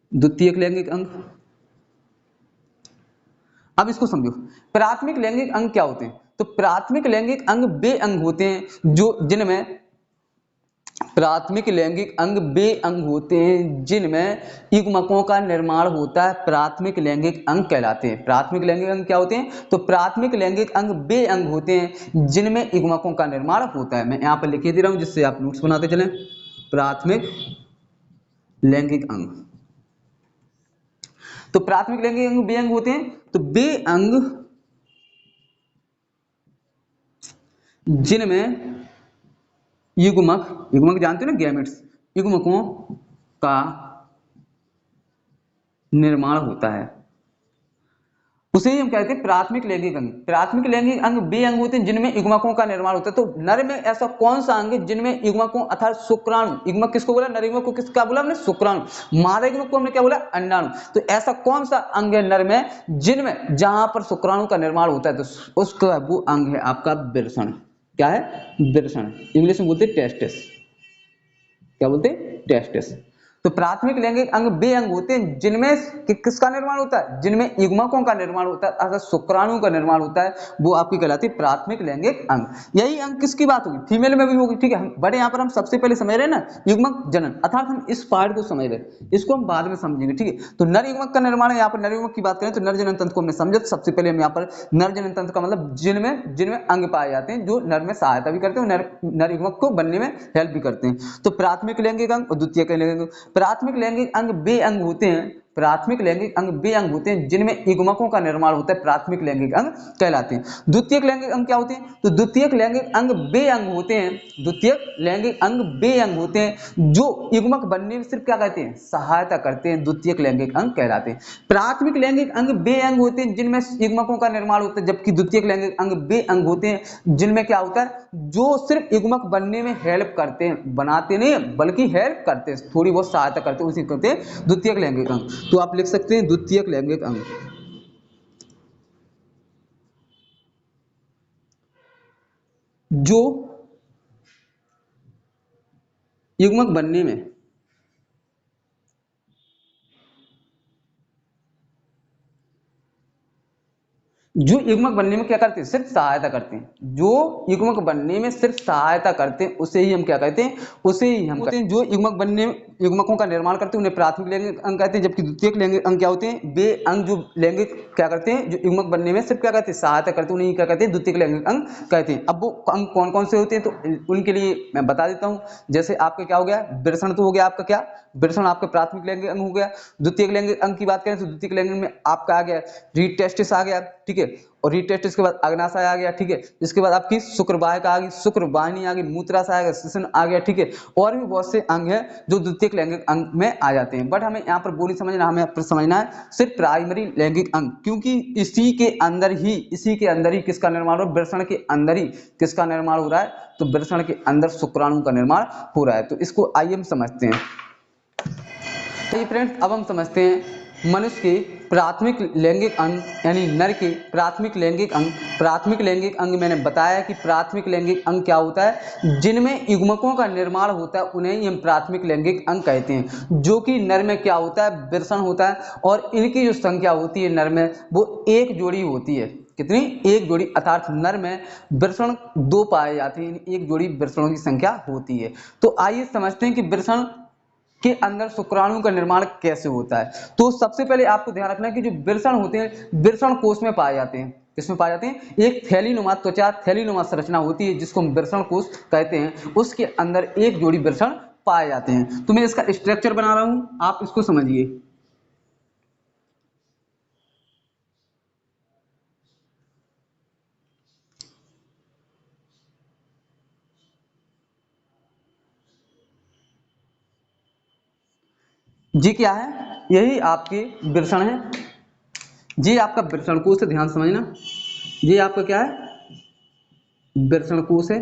द्वितीयक लैंगिक अंग। अब इसको समझो, प्राथमिक लैंगिक अंग क्या होते हैं। तो प्राथमिक लैंगिक अंग वे अंग होते हैं जो जिनमें प्राथमिक लैंगिक अंग वे अंग होते हैं जिनमें युग्मकों का निर्माण होता है, प्राथमिक लैंगिक अंग कहलाते हैं। प्राथमिक लैंगिक अंग क्या होते हैं, तो प्राथमिक लैंगिक अंग वे अंग होते हैं जिनमें युग्मकों का निर्माण होता है। मैं यहां पर लिख दे रहा हूं जिससे आप नोट्स बनाते चलें। प्राथमिक लैंगिक अंग। तो प्राथमिक लैंगिक अंग वे अंग होते हैं, तो वे अंग जिनमें युग्मक जानते हो ना, गैमेट्स, युग्मकों का निर्माण होता है, उसे ही हम कहते हैं प्राथमिक लैंगिक अंग। प्राथमिक लैंगिक अंग वे अंग होते हैं जिनमें युग्मकों का निर्माण होता है। तो नर में ऐसा कौन सा अंग है जिनमें युग्मकों अर्थात शुक्राणु, युग्मक किसको बोला, नर युग्मक को किसका बोला हमने, शुक्राणु। मादा युग्मक को हमने क्या बोला, अंडाणु। तो ऐसा कौन सा अंग है नर में जिनमें जहां पर शुक्राणु का निर्माण होता है, तो उसका वो अंग है आपका वृषण। क्या है, वृषण, इंग्लिश में बोलते टेस्टिस। क्या बोलते हैं, टेस्टिस। तो प्राथमिक लैंगिक अंग वे अंग होते हैं जिनमें किसका निर्माण होता है, जिनमें युग्मकों का निर्माण होता है अर्थात शुक्राणु का निर्माण होता है, वो आपकी कहलाती है प्राथमिक लैंगिक अंग। यही अंग किसकी बात होगी, फीमेल में भी होगी, ठीक है। बट यहाँ पर हम सबसे पहले समझ रहे हैं ना युग्मक जनन, अर्थात हम इस पार्ट को समझ रहे हैं, इसको हम बाद में समझेंगे, ठीक है। तो नर युग्मक का निर्माण है, यहाँ पर नर युग्मक की बात करें तो नर जनन तंत्र को हमने समझा। तो सबसे पहले हम यहाँ पर नर जनन तंत्र का मतलब जिनमें अंग पाए जाते हैं जो नर में सहायता भी करते हैं, नर युग्मक को बनने में हेल्प भी करते हैं। तो प्राथमिक लैंगिक अंग और द्वितीयक लैंगिक अंग। प्राथमिक लैंगिक अंग वे अंग होते हैं, प्राथमिक लैंगिक अंग वे अंग होते हैं जिनमें युग्मकों का निर्माण होता है, प्राथमिक लैंगिक अंग कहलाते हैं। द्वितीयक लैंगिक अंग क्या होते हैं, तो द्वितीयक लैंगिक अंग वे अंग होते हैं, द्वितीयक लैंगिक अंग वे अंग होते हैं जो युग्मक बनने में सिर्फ क्या कहते हैं, सहायता करते हैं, द्वितीयक लैंगिक अंग कहलाते हैं। प्राथमिक लैंगिक अंग वे अंग होते हैं जिनमें युग्मकों का निर्माण होता है, जबकि द्वितीयक लैंगिक अंग वे अंग होते हैं जिनमें क्या होता है, जो सिर्फ युग्मक बनने में हेल्प करते हैं, बनाते नहीं बल्कि हेल्प करते हैं, थोड़ी बहुत सहायता करते हैं, उसी कहते हैं द्वितीयक लैंगिक अंग। तो आप लिख सकते हैं द्वितीयक लैंगिक अंग। जो युग्मक बनने में क्या करते हैं, सिर्फ सहायता करते हैं, जो युग्मक बनने में सिर्फ सहायता करते हैं उसे ही हम क्या कहते हैं, उसे ही हम कहते हैं जो युग्मक बनने में युग्मकों का निर्माण करते हैं उन्हें प्राथमिक लैंगिक अंग कहते हैं। जबकि द्वितीयक लैंगिक अंग क्या होते हैं, वे अंग जो लैंगिक क्या करते हैं, जो युग्मक बनने में सिर्फ क्या कहते हैं, सहायता करते हैं, उन्हें क्या कहते हैं, द्वितीयक लैंगिक अंग कहते हैं। अब वो अंग कौन कौन से होते हैं तो उनके लिए मैं बता देता हूँ। जैसे आपका क्या हो गया, वृषण तो हो गया आपका, क्या वृषण आपका प्राथमिक लैंगिक अंग हो गया। द्वितीयक लैंगिक अंग की बात करें तो द्वितीयक लैंगिक में आपका आ गया रीड टेस्टिस आ गया, ठीक है, और रीड टेस्टिस के बाद अग्नाशय आ गया, ठीक है। इसके बाद आपकी शुक्रवाहिका आ गई, शुक्रवाहिनी आ गई, मूत्राशय आ गया, श्वसन आ गया, ठीक है। और भी बहुत से अंग हैं जो द्वितीयक लैंगिक अंग में आ जाते हैं, बट हमें यहाँ पर वो नहीं समझना, हमें यहाँ पर समझना है सिर्फ प्राइमरी लैंगिक अंग, क्योंकि इसी के अंदर ही किसका निर्माण हो रहा है, वृषण के अंदर ही किसका निर्माण हो रहा है, तो वृषण के अंदर शुक्राणु का निर्माण हो रहा है। तो इसको आइए हम समझते हैं। तो फ्रेंड्स अब हम समझते हैं मनुष्य के प्राथमिक लैंगिक अंग यानी नर के प्राथमिक लैंगिक अंग। प्राथमिक लैंगिक अंग मैंने बताया कि प्राथमिक लैंगिक अंग क्या होता है, जिनमें युग्मकों का निर्माण होता है उन्हें ही हम प्राथमिक लैंगिक अंग कहते हैं, जो कि नर में क्या होता है, वृषण होता है, और इनकी जो संख्या होती है नर में वो एक जोड़ी होती है। कितनी, एक जोड़ी, अर्थात नर में वृषण 2 पाए जाते हैं, एक जोड़ी वृषणों की संख्या होती है। तो आइए समझते हैं कि वृषण के अंदर शुक्राणु का निर्माण कैसे होता है। तो सबसे पहले आपको ध्यान रखना है कि जो वृषण होते हैं वृषण कोश में पाए जाते हैं। किसमें पाए जाते हैं, एक थैलीनुमा त्वचा, थैलीनुमा संरचना होती है जिसको हम वृषण कोश कहते हैं, उसके अंदर एक जोड़ी वृषण पाए जाते हैं। तो मैं इसका स्ट्रक्चर बना रहा हूं, आप इसको समझिए। जी क्या है, यही आपके वृषण है, ये आपका वृषण कोश है, ध्यान समझना, ये आपका क्या है, वृषण कोश है,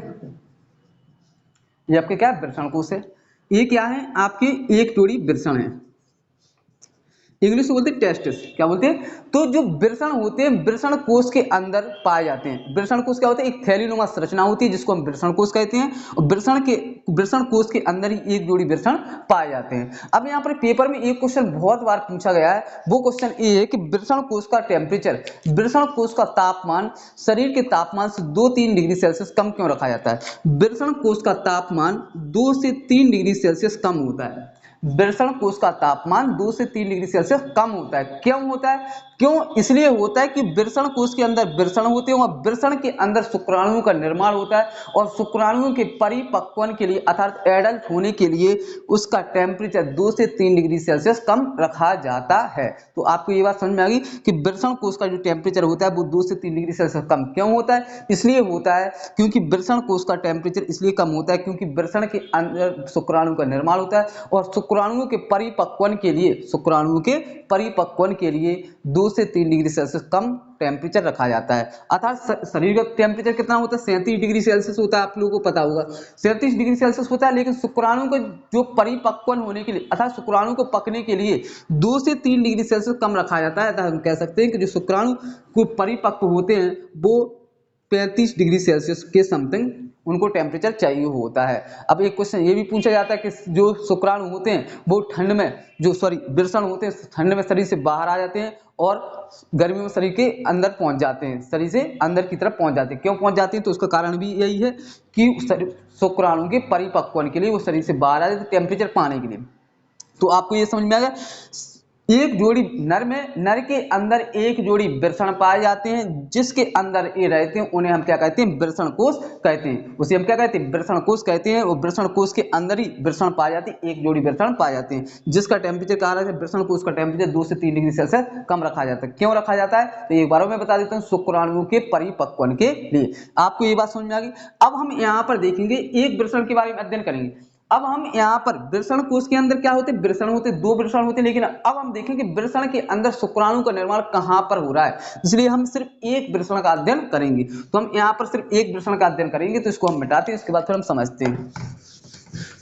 ये आपके क्या है, वृषण कोश है। ये क्या है, आपके एक जोड़ी वृषण है, इंग्लिश में बोलते हैं टेस्टिस। क्या बोलते हैं, तो जो वृषण होते हैं वृषण कोश के अंदर पाए जाते हैं। वृषण कोश क्या होता है, एक थैलीनुमा संरचना होती है जिसको हम वृषण कोश कहते हैं, और वृषण कोश के अंदर ही एक जोड़ी वृषण पाए जाते हैं। अब यहाँ पर पेपर में एक क्वेश्चन बहुत बार पूछा गया है, वो क्वेश्चन ये है कि वृषण कोश का टेम्परेचर, वृषण कोश का तापमान शरीर के तापमान से 2-3 डिग्री सेल्सियस कम क्यों रखा जाता है। वृषण कोश का तापमान 2 से 3 डिग्री सेल्सियस कम होता है। वृषण कोश का तापमान 2 से 3 डिग्री सेल्सियस कम होता है। क्यों होता है? क्यों? इसलिए होता है कि वृषण कोश के अंदर वृषण होते हैं और वृषण के अंदर शुक्राणुओं का निर्माण होता है और शुक्राणुओं के परिपक्वन के लिए अर्थात एडल्ट होने के लिए उसका टेम्परेचर 2 से 3 डिग्री सेल्सियस कम रखा जाता है। तो आपको ये बात समझ में आ गई कि वृषण कोश का जो टेम्परेचर होता है वो 2 से 3 डिग्री सेल्सियस कम क्यों होता है? इसलिए होता है क्योंकि वृषण कोश का टेम्परेचर इसलिए कम होता है क्योंकि वृषण के अंदर शुक्राणु का निर्माण होता है और शुक्राणुओं के परिपक्वन के लिए 2 से 3 डिग्री सेल्सियस कम टेम्परेचर रखा जाता है। अर्थात शरीर का टेम्परेचर कितना होता है? 37 डिग्री सेल्सियस होता है, आप लोगों को पता होगा 37 डिग्री सेल्सियस होता है। लेकिन शुक्राणु को जो परिपक्वन होने के लिए अर्थात शुक्राणु को पकने के लिए 2 से 3 डिग्री सेल्सियस कम रखा जाता है। अर्थात हम कह सकते हैं कि जो शुक्राणु को परिपक्व होते हैं वो 35 डिग्री सेल्सियस के समथिंग उनको टेम्परेचर चाहिए होता है। अब एक क्वेश्चन ये भी पूछा जाता है कि जो शुक्राणु होते हैं वो ठंड में वृषण होते हैं ठंड में शरीर से बाहर आ जाते हैं और गर्मी में शरीर के अंदर पहुंच जाते हैं, शरीर से अंदर की तरफ पहुंच जाते हैं। क्यों पहुंच जाते हैं? तो उसका कारण भी यही है कि शुक्राणु के परिपक्वन के लिए वो शरीर से बाहर आ जाते हैं टेम्परेचर पाने के लिए। तो आपको ये समझ में आ गया, एक जोड़ी नर के अंदर एक जोड़ी वृषण पाए जाते हैं जिसके अंदर ये रहते हैं, उन्हें हम क्या कहते हैं? वृषण कोश कहते हैं। उसे हम क्या कहते हैं? वृषण कोश कहते हैं। और वृषण कोश के अंदर ही वृषण पाए जाते हैं, एक जोड़ी वृषण पाए जाते हैं जिसका टेम्परेचर कहा जाता है वृषण कोश का टेम्परेचर 2 से 3 डिग्री सेल्सियस कम रखा जाता है। क्यों रखा जाता है? तो एक बार मैं बता देता हूँ, शुक्राणुओं के परिपक्वन के लिए। आपको ये बात समझ में आ गई। अब हम यहाँ पर देखेंगे एक वृषण के बारे में अध्ययन करेंगे। अब हम यहाँ पर वृषण कोश के अंदर क्या होते हैं? वृषण होते, 2 वृषण होते हैं। लेकिन अब हम देखेंगे वृषण के अंदर शुक्राणु का निर्माण कहाँ पर हो रहा है, इसलिए हम सिर्फ एक वृषण का अध्ययन करेंगे। तो हम यहाँ पर सिर्फ एक वृषण का अध्ययन करेंगे, तो इसको हम मिटाते हैं, इसके बाद फिर हम समझते हैं।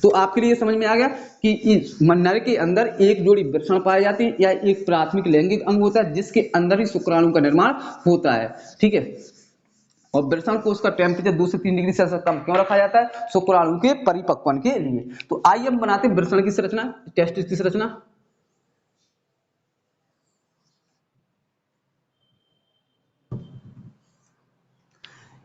तो आपके लिए समझ में आ गया कि नर के अंदर एक जोड़ी वृषण पाए जाते हैं या एक प्राथमिक लैंगिक अंग होता है जिसके अंदर ही शुक्राणु का निर्माण होता है। ठीक है। और वृषण कोश का टेम्परेचर 2 से 3 डिग्री सेल्सियस कम क्यों रखा जाता है? शुक्राणु के परिपक्वन के लिए। तो आइए हम बनाते हैं वृषण की संरचना, टेस्टिस की संरचना।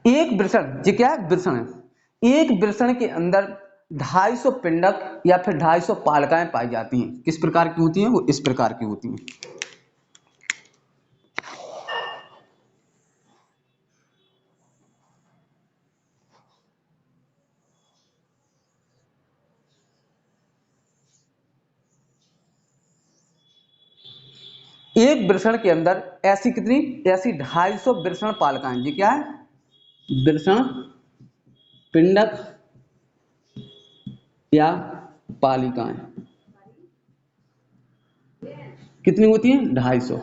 एक वृषण, ये क्या है? वृषण है। एक वृषण के अंदर 250 पिंडक या फिर 250 पालिकाएं पाई जाती हैं। किस प्रकार की होती हैं? वो इस प्रकार की होती हैं। एक वृषण के अंदर ऐसी 250 वृषण पालिकाएं। ये क्या है? वृषण पिंडक या पालिकाएं कितनी होती हैं? 250।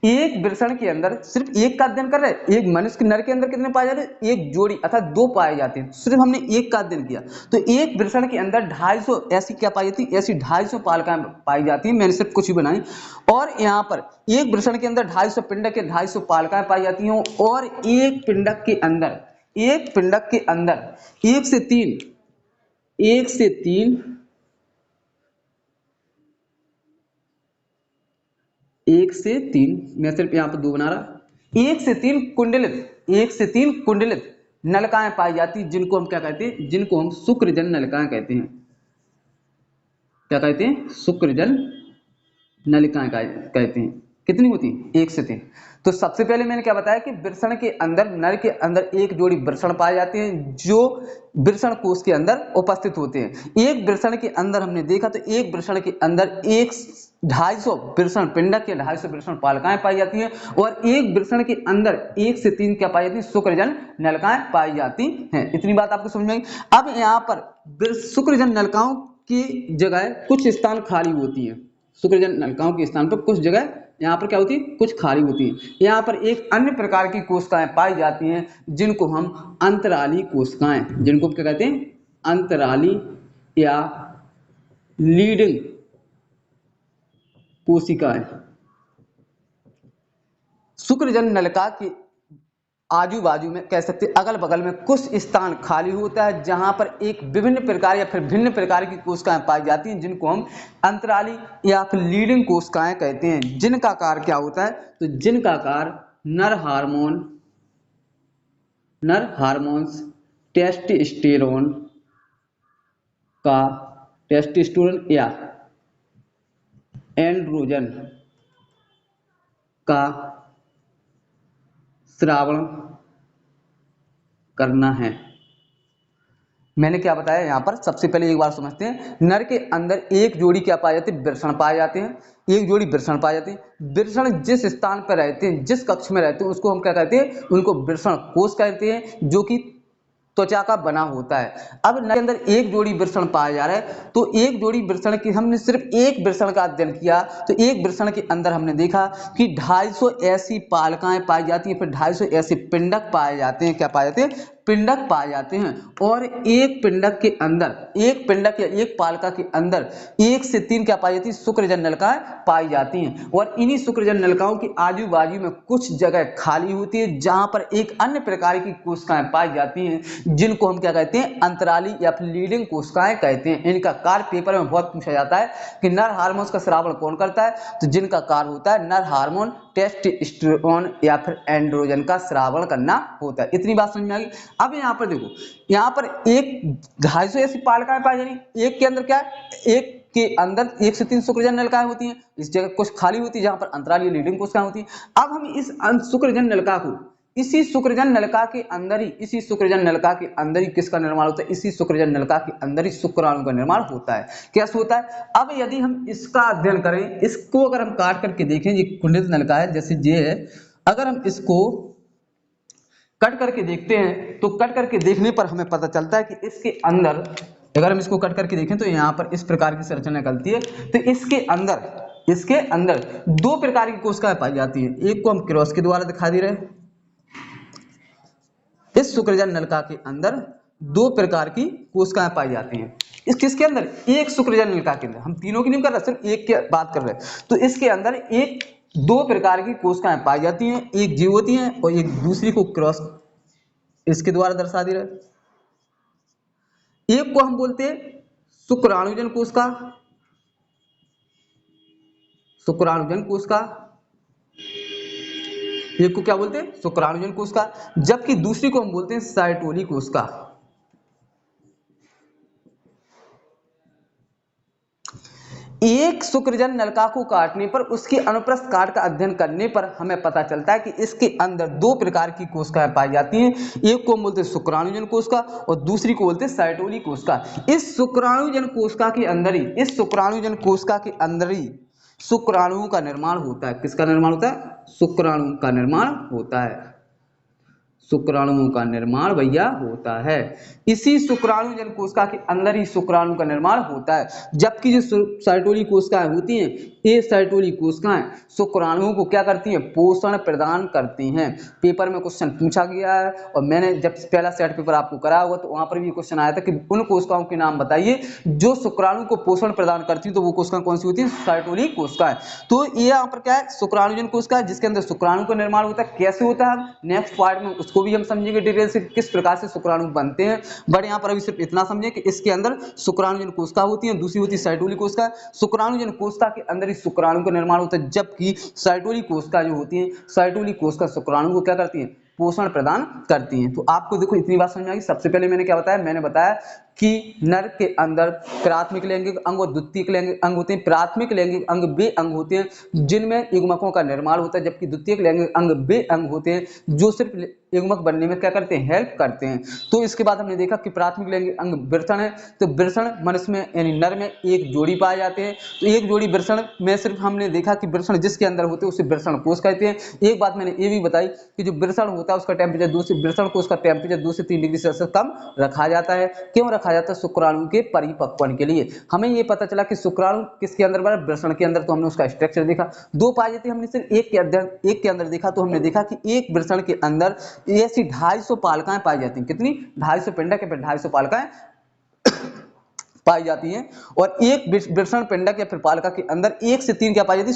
एक वृषण के अंदर सिर्फ एक का अध्ययन कर रहे हैं। एक मनुष्य के नर के अंदर कितने पाए जाते हैं? एक जोड़ी अर्थात 2 पाए जाते हैं। सिर्फ हमने एक का अध्ययन किया। तो एक वृषण के अंदर 250 ऐसी क्या पाई जाती है? ऐसी 250 पालिकाएं पाई जाती हैं। मैंने सिर्फ कुछ ही बनाई। और यहाँ पर एक वृषण के अंदर 250 पिंडक के 250 पालिकाएं पाई जाती हैं। और एक पिंडक के अंदर 1 से 3 मैं सिर्फ यहाँ पर 2 बना रहा। 1 से 3 कुंडलित नलिकाएं पाई जाती, जिनको हम क्या कहते हैं? जिनको हम शुक्रजन नलिकाएं कहते हैं। क्या कहते हैं? शुक्रजन नलिकाएं कहते हैं। कितनी होती है? 1 से 3। तो सबसे पहले मैंने क्या बताया कि वृषण के अंदर, नर के अंदर एक जोड़ी वृषण पाए जाते हैं जो वृषण कोश के अंदर उपस्थित होते हैं। एक वृषण के अंदर हमने देखा तो एक वृषण के अंदर 250 वृषण पिंडक या 250 वृषण पालिकाएं पाई जाती हैं। और एक वृषण के अंदर 1 से 3 क्या पाई जाती है? शुक्रजन नलिकाएं पाई जाती हैं। इतनी बात आपको समझ में आई। अब यहाँ पर शुक्रजन नलिकाओं की जगह कुछ स्थान खाली होती है। शुक्रजन नलिकाओं के स्थान पर कुछ जगह यहाँ पर क्या होती है? कुछ खाली होती है। यहाँ पर एक अन्य प्रकार की कोशिकाएं पाई जाती हैं जिनको हम अंतराली कोशिकाएं, जिनको क्या कहते हैं? अंतराली या लीडिंग कोशिकाएं। शुक्रजन नलिका के आजू बाजू में कह सकते अगल बगल में कुछ स्थान खाली होता है जहां पर एक विभिन्न प्रकार या फिर भिन्न प्रकार की कोशिकाएं पाई जाती हैं जिनको हम अंतराली या फिर लीडिंग कोशिकाएं कहते हैं। जिनका आकार क्या होता है? तो जिनका आकार नर हार्मोन्स टेस्टोस्टेरोन का टेस्टोस्टेरोन या एंड्रोजन का स्रावण करना है। मैंने क्या बताया यहाँ पर, सबसे पहले एक बार समझते हैं। नर के अंदर एक जोड़ी क्या पाई जाती है, वृषण पाए जाते हैं, एक जोड़ी वृषण पाए जाते हैं। वृषण जिस स्थान पर रहते हैं, जिस कक्ष में रहते हैं, उसको हम क्या कहते हैं, उनको वृषण कोश कहते हैं, जो कि त्वचा का बना होता है। अब नर के अंदर एक जोड़ी वृषण पाया जा रहा है, तो एक जोड़ी वृषण की हमने सिर्फ एक वृषण का अध्ययन किया, तो एक वृषण के अंदर हमने देखा कि 250 ऐसी पालकाएं पाई जाती हैं, फिर 250 ऐसे पिंडक पाए जाते हैं। क्या पाए जाते हैं, पिंडक पाए जाते हैं। और एक पिंडक के अंदर, एक पिंडक या एक पालका के अंदर 1 से 3 क्या पाई जाती है, शुक्रजन नलिकाएं पाई जाती हैं। और इन्हीं शुक्रजन नलिकाओं के आजू बाजू में कुछ जगह खाली होती है, जहां पर एक अन्य प्रकार की कोशिकाएं पाई जाती हैं, जिनको हम क्या कहते हैं, अंतराली या फिर लीडिंग कोशिकाएं कहते हैं। इनका कार्य पेपर में बहुत पूछा जाता है कि नर हार्मोन का स्रावण कौन करता है, तो जिनका कार्य होता है नर हार्मोन, टेस्टोस्टेरोन या फिर एंड्रोजन का स्रावण करना होता है। इतनी बात समझ में आ गई। अब यहाँ पर देखो, यहाँ पर एक 250 ऐसी पालकाएं पाई जा रही, एक के अंदर क्या है, एक के अंदर 1 से 3 शुक्रजन नलिकाएं होती हैं, इस जगह कुछ खाली होती है जहां पर अंतराली लीडिंग कोशिकाएं होती हैं। अब हम इस शुक्रजन नलिका को, इसी शुक्रजन नलिका के अंदर ही, इसी शुक्रजन नलिका के अंदर ही किसका निर्माण होता है, इसी शुक्रजन नलिका के अंदर ही शुक्राणु का निर्माण होता है। कैसे होता है, अब यदि हम इसका अध्ययन करें, इसको अगर हम काट करके देखें, ये कुंडलित नलिका है जैसे ये है, अगर हम इसको कट करके देखते हैं, तो कट करके देखने पर हमें पता चलता है कि इसके अंदर, अगर हम इसको कट करके देखें तो यहाँ पर इस प्रकार की संरचना निकलती है। तो इसके अंदर 2 प्रकार की कोशिकाएं पाई जाती हैं। एक को हम क्रॉस के द्वारा दिखा दे रहे हैं, इस शुक्रजन नलिका के अंदर 2 प्रकार की कोशिकाएं पाई जाती हैं। इस किसके अंदर, एक शुक्रजन नलिका के अंदर, हम तीनों की नहीं कर रहे, सिर्फ एक की बात कर रहे हैं। तो इसके अंदर एक 2 प्रकार की कोशिकाएं पाई जाती हैं, एक जीव होती हैं और एक दूसरी को क्रॉस इसके द्वारा दर्शा दे रहे हैं। एक को हम बोलते हैं शुक्राणुजन कोशिका, शुक्राणुजन कोशिका, एक को क्या बोलते हैं, शुक्राणुजन कोशिका, जबकि दूसरी को हम बोलते हैं साइटोली कोशिका। एक शुक्रजन नलिका को काटने पर, उसके अनुप्रस्थ काट का अध्ययन करने पर हमें पता चलता है कि इसके अंदर 2 प्रकार की कोशिकाएं पाई जाती हैं। एक को हम बोलते हैं शुक्राणुजन कोशिका और दूसरी को बोलते हैं साइटोली कोशिका। इस शुक्राणुजन कोशिका के अंदर ही, इस शुक्राणुजन कोशिका के अंदर ही शुक्राणुओं का निर्माण होता है। किसका निर्माण होता है, शुक्राणु का निर्माण होता है, शुक्राणुओं का निर्माण भैया होता है। इसी शुक्राणुजन कोशिका के अंदर ही शुक्राणु का निर्माण होता है। जबकि जो साइटोली कोशिकाएं होती हैं, ये साइटोली कोशिकाएं शुक्राणुओं को क्या करती हैं, पोषण प्रदान करती हैं। पेपर में क्वेश्चन पूछा गया है, और मैंने जब पहला सेट पेपर आपको कराया होगा तो वहां पर भी क्वेश्चन आया था कि उन कोशिकाओं के नाम बताइए जो शुक्राणु को पोषण प्रदान करती है। तो वो कोशिकाएं कौन सी होती है, साइटोली कोशिकाएं। तो ये यहाँ पर क्या है, शुक्राणुजन कोशिका जिसके अंदर शुक्राणु का निर्माण होता है। कैसे होता है, नेक्स्ट पार्ट में उसको भी हम समझेंगे डिटेल से, किस प्रकार से शुक्राणु बनते हैं। बट यहाँ पर अभी सिर्फ इतना समझें कि इसके अंदर शुक्राणुजन कोशिका होती है, दूसरी होती है साइटोली कोशिका। शुक्राणुजन कोशिका के अंदर ही शुक्राणु का निर्माण होता है, जबकि साइटोली कोशिका जो होती है, साइटोली कोशिका शुक्राणु को क्या करती है, पोषण प्रदान करती हैं। तो आपको देखो इतनी बात समझ में आ गई। सबसे पहले मैंने क्या बताया, मैंने बताया कि नर के अंदर प्राथमिक लैंगिक अंग और द्वितीयक लैंगिक अंग होते हैं। प्राथमिक लैंगिक अंग वे अंग होते हैं जिनमें युग्मकों का निर्माण होता है, जबकि द्वितीयक लैंगिक अंग वे अंग होते हैं जो सिर्फ युग्मक बनने में क्या करते हैं, हेल्प करते हैं। तो इसके बाद हमने देखा कि प्राथमिक लैंगिक अंग वृषण है। तो वृषण मनुष्य में यानी नर में एक जोड़ी पाए जाते हैं। तो एक जोड़ी वृषण में सिर्फ हमने देखा कि वृषण जिसके अंदर होते हैं उसे वृषण कोश कहते हैं। एक बात मैंने ये भी बताई कि जो वृषण होता है उसका टेम्परेचर 2 से, वृषण कोश का टेम्परेचर 2 से 3 डिग्री सेल्सियस कम रखा जाता है। क्यों रखा जाता है, शुक्राणु के परिपक्वन के लिए। हमें ये पता चला कि शुक्राणु किसके अंदर बना, वृषण के अंदर। तो हमने उसका स्ट्रक्चर देखा। 2 पाई जाती है, हमने सिर्फ एक के अंदर देखा। तो हमने देखा कि एक वृषण के अंदर ऐसी 250 पालकाएं पाई जाती हैं। कितनी, 250 पिंडक या फिर 250 पालकाएं पाई जाती हैं। और एक वृषण पिंडक या फिर पालिका के अंदर 1 से 3 क्या पाई जाती है,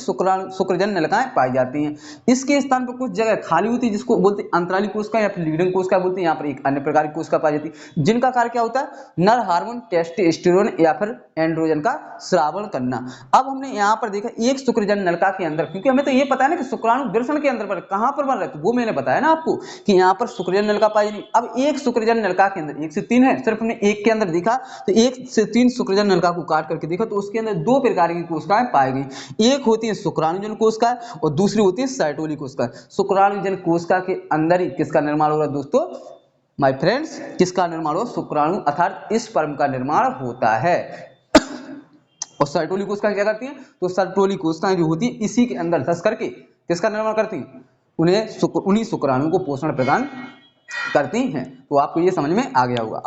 शुक्रजन नलिकाएं पाई जाती हैं। इसके स्थान पर कुछ जगह खाली होती है जिसको बोलते हैं अंतराली कोशिका या फिर लीडिंग कोशिका बोलते हैं। यहाँ पर एक अन्य प्रकार की कोशिका पाई जाती है जिनका कार्य क्या होता है, नर हार्मोन टेस्टोस्टेरोन या फिर एंड्रोजन का स्रावण करना। अब हमने यहाँ पर देखा एक शुक्रजन नलिका के अंदर, क्योंकि हमें तो ये पता है ना कि शुक्राणु वृषण के अंदर कहां पर बन रहा है, तो वो मैंने बताया ना आपको कि यहाँ पर शुक्रजन नलिका पाई जाती है। अब एक शुक्रजन नलिका के अंदर 1 से 3 है, सिर्फ हमने एक के अंदर देखा। तो 1 से 3 तीन शुक्रजन नलिका को काट करके देखा तो उसके अंदर दो प्रकार की कोशिकाएं पाई गई। एक होती है शुक्राणुजन कोशिका और दूसरी होती है साइटोली कोशिका। शुक्राणुजन कोशिका के अंदर ही किसका निर्माण होगा दोस्तों, माय फ्रेंड्स, किसका निर्माण हो, शुक्राणु अर्थात स्पर्म का निर्माण होता है। और साइटोली कोशिकाएं क्या करती हैं, तो साइटोली कोशिकाएं जो होती है इसी के अंदर धस करके किसका निर्माण करती हैं, उन्हीं शुक्राणु को पोषण प्रदान करती हैं। तो आपको ये समझ में आ गया होगा।